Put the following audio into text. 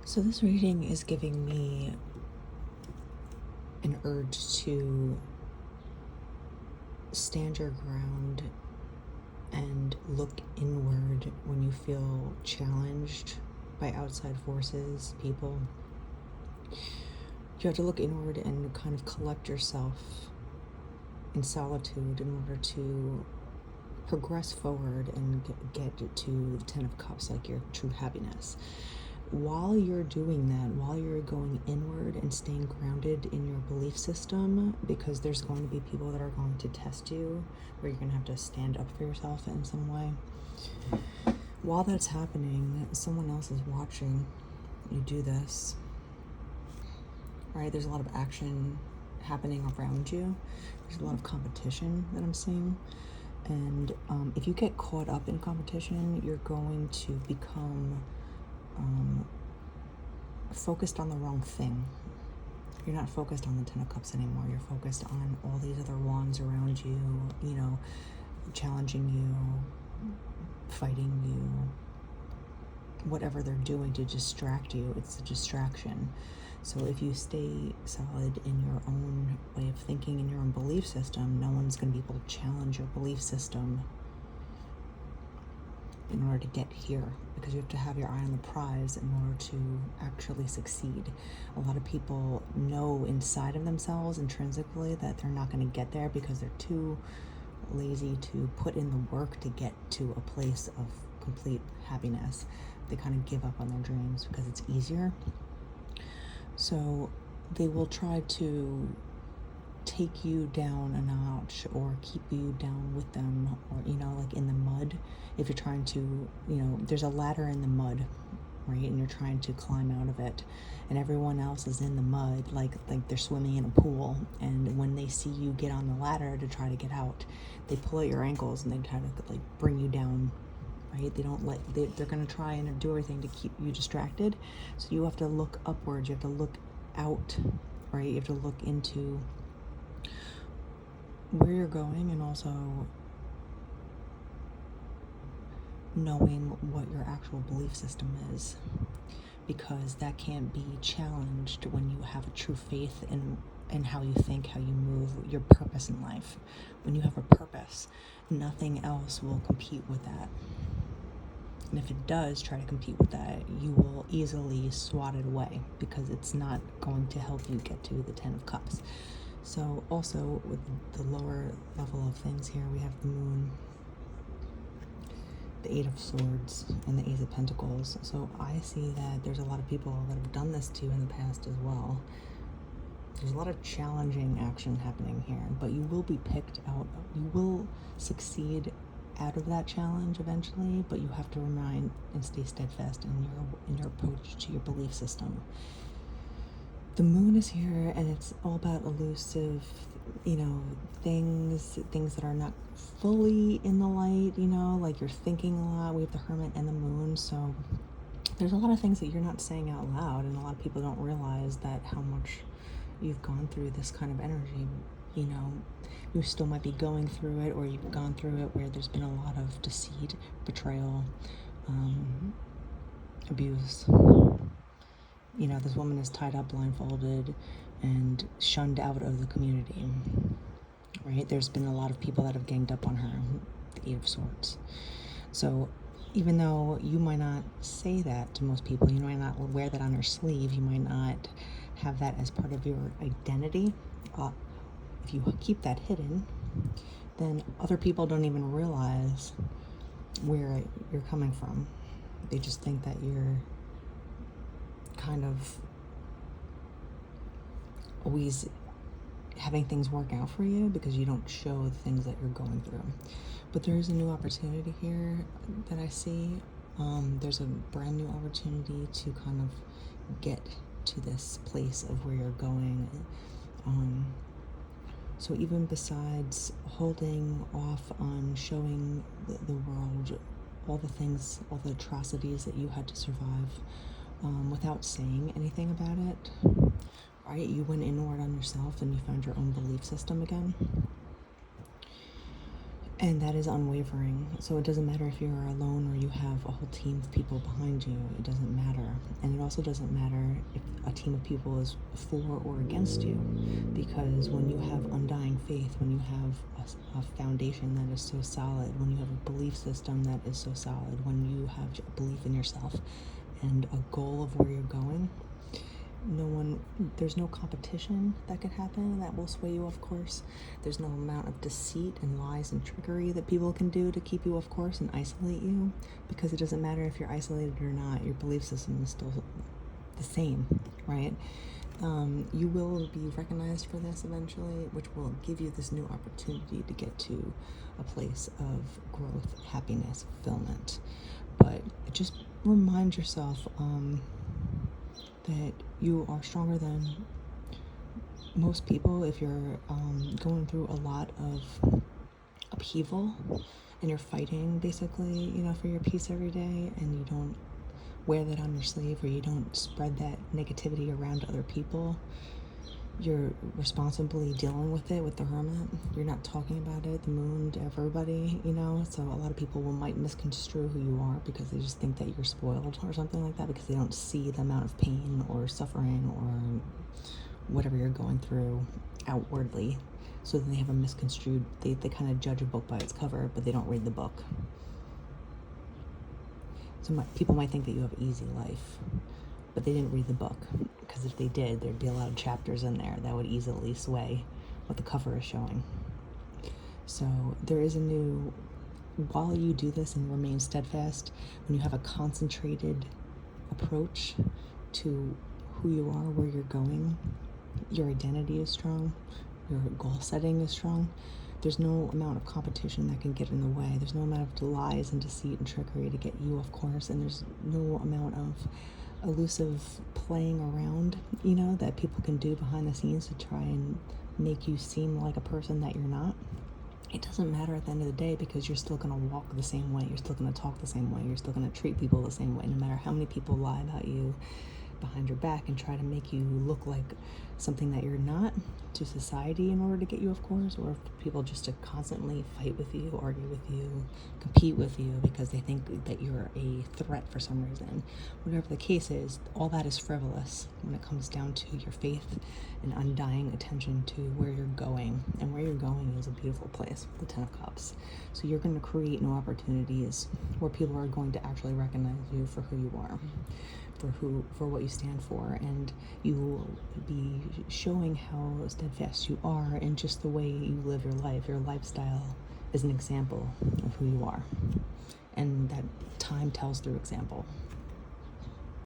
So this reading is giving me an urge to stand your ground and look inward when you feel challenged by outside forces, people. You have to look inward and kind of collect yourself in solitude in order to progress forward and get to the Ten of Cups, like your true happiness. While you're doing that, while you're going inward and staying grounded in your belief system, because there's going to be people that are going to test you, where you're going to have to stand up for yourself in some way. While that's happening, someone else is watching you do this, right? There's a lot of action happening around you. There's a lot of competition that I'm seeing. And if you get caught up in competition, you're going to become focused on the wrong thing. You're not focused on the Ten of Cups anymore. You're focused on all these other wands around you, you know, challenging you, fighting you, whatever they're doing to distract you. It's a distraction. So if you stay solid in your own way of thinking, in your own belief system, no one's going to be able to challenge your belief system in order to get here, because you have to have your eye on the prize in order to actually succeed. A lot of people know inside of themselves intrinsically that they're not going to get there because they're too lazy to put in the work to get to a place of complete happiness. They kind of give up on their dreams because it's easier. So they will try to take you down a notch or keep you down with them, or, you know, like in the mud. If you're trying to, you know, there's a ladder in the mud, right? And you're trying to climb out of it, and everyone else is in the mud, like they're swimming in a pool. And when they see you get on the ladder to try to get out, they pull at your ankles and they try to like bring you down, right? They don't let, they're going to try and do everything to keep you distracted. So you have to look upwards. You have to look out, right? You have to look into where you're going, and also knowing what your actual belief system is, because that can't be challenged when you have a true faith in how you think, how you move, your purpose in life. When you have a purpose, nothing else will compete with that. And if it does try to compete with that, you will easily swat it away, because it's not going to help you get to the Ten of Cups. So also with the lower level of things here, we have the Moon, the Eight of Swords, and the Ace of Pentacles. So I see that there's a lot of people that have done this to you in the past as well. There's a lot of challenging action happening here, but you will be picked out. You will succeed out of that challenge eventually, but you have to remain and stay steadfast in your approach to your belief system. The Moon is here, and it's all about elusive, you know, things that are not fully in the light, you know, like you're thinking a lot. We have the Hermit and the Moon, so there's a lot of things that you're not saying out loud, and a lot of people don't realize that how much you've gone through this kind of energy. You know, you still might be going through it, or you've gone through it where there's been a lot of deceit, betrayal, abuse. You know, this woman is tied up, blindfolded, and shunned out of the community, right? There's been a lot of people that have ganged up on her, the Eight of Swords. So even though you might not say that to most people, you might not wear that on your sleeve, you might not have that as part of your identity, if you keep that hidden, then other people don't even realize where you're coming from. They just think that you're kind of always having things work out for you because you don't show the things that you're going through. But there is a new opportunity here that I see. There's a brand new opportunity to kind of get to this place of where you're going. So even besides holding off on showing the world all the things, all the atrocities that you had to survive, without saying anything about it, right? You went inward on yourself and you found your own belief system again. And that is unwavering. So it doesn't matter if you're alone or you have a whole team of people behind you. It doesn't matter. And it also doesn't matter if a team of people is for or against you. Because when you have undying faith, when you have a foundation that is so solid, when you have a belief system that is so solid, when you have a belief in yourself and a goal of where you're going, there's no competition that could happen that will sway you off course. There's no amount of deceit and lies and trickery that people can do to keep you off course and isolate you, because it doesn't matter if you're isolated or not, your belief system is still the same, right? You will be recognized for this eventually, which will give you this new opportunity to get to a place of growth, happiness, fulfillment. But just remind yourself that you are stronger than most people. If you're going through a lot of upheaval and you're fighting basically, for your peace every day, and you don't wear that on your sleeve, or you don't spread that negativity around other people, you're responsibly dealing with it with the hermit. You're not talking about it, the moon, to everybody, so a lot of people might misconstrue who you are because they just think that you're spoiled or something like that, because they don't see the amount of pain or suffering or whatever you're going through outwardly. So then they have a misconstrued, they kind of judge a book by its cover, but they don't read the book. So people might think that you have an easy life, but they didn't read the book, because if they did, there'd be a lot of chapters in there that would easily sway what the cover is showing. So there is while you do this and remain steadfast, when you have a concentrated approach to who you are, where you're going, your identity is strong, your goal setting is strong, there's no amount of competition that can get in the way. There's no amount of lies and deceit and trickery to get you, of course, and there's no amount of elusive playing around, that people can do behind the scenes to try and make you seem like a person that you're not. It doesn't matter at the end of the day, because you're still going to walk the same way. You're still going to talk the same way. You're still going to treat people the same way, no matter how many people lie about you behind your back and try to make you look like something that you're not to society in order to get you, of course, or people just to constantly fight with you, argue with you, compete with you because they think that you're a threat for some reason. Whatever the case is, all that is frivolous when it comes down to your faith and undying attention to where you're going. And where you're going is a beautiful place, the Ten of Cups. So you're going to create new opportunities where people are going to actually recognize you for who you are, for what you stand for, and you will be showing how steadfast you are in just the way you live your life. Your lifestyle is an example of who you are, and that time tells through example.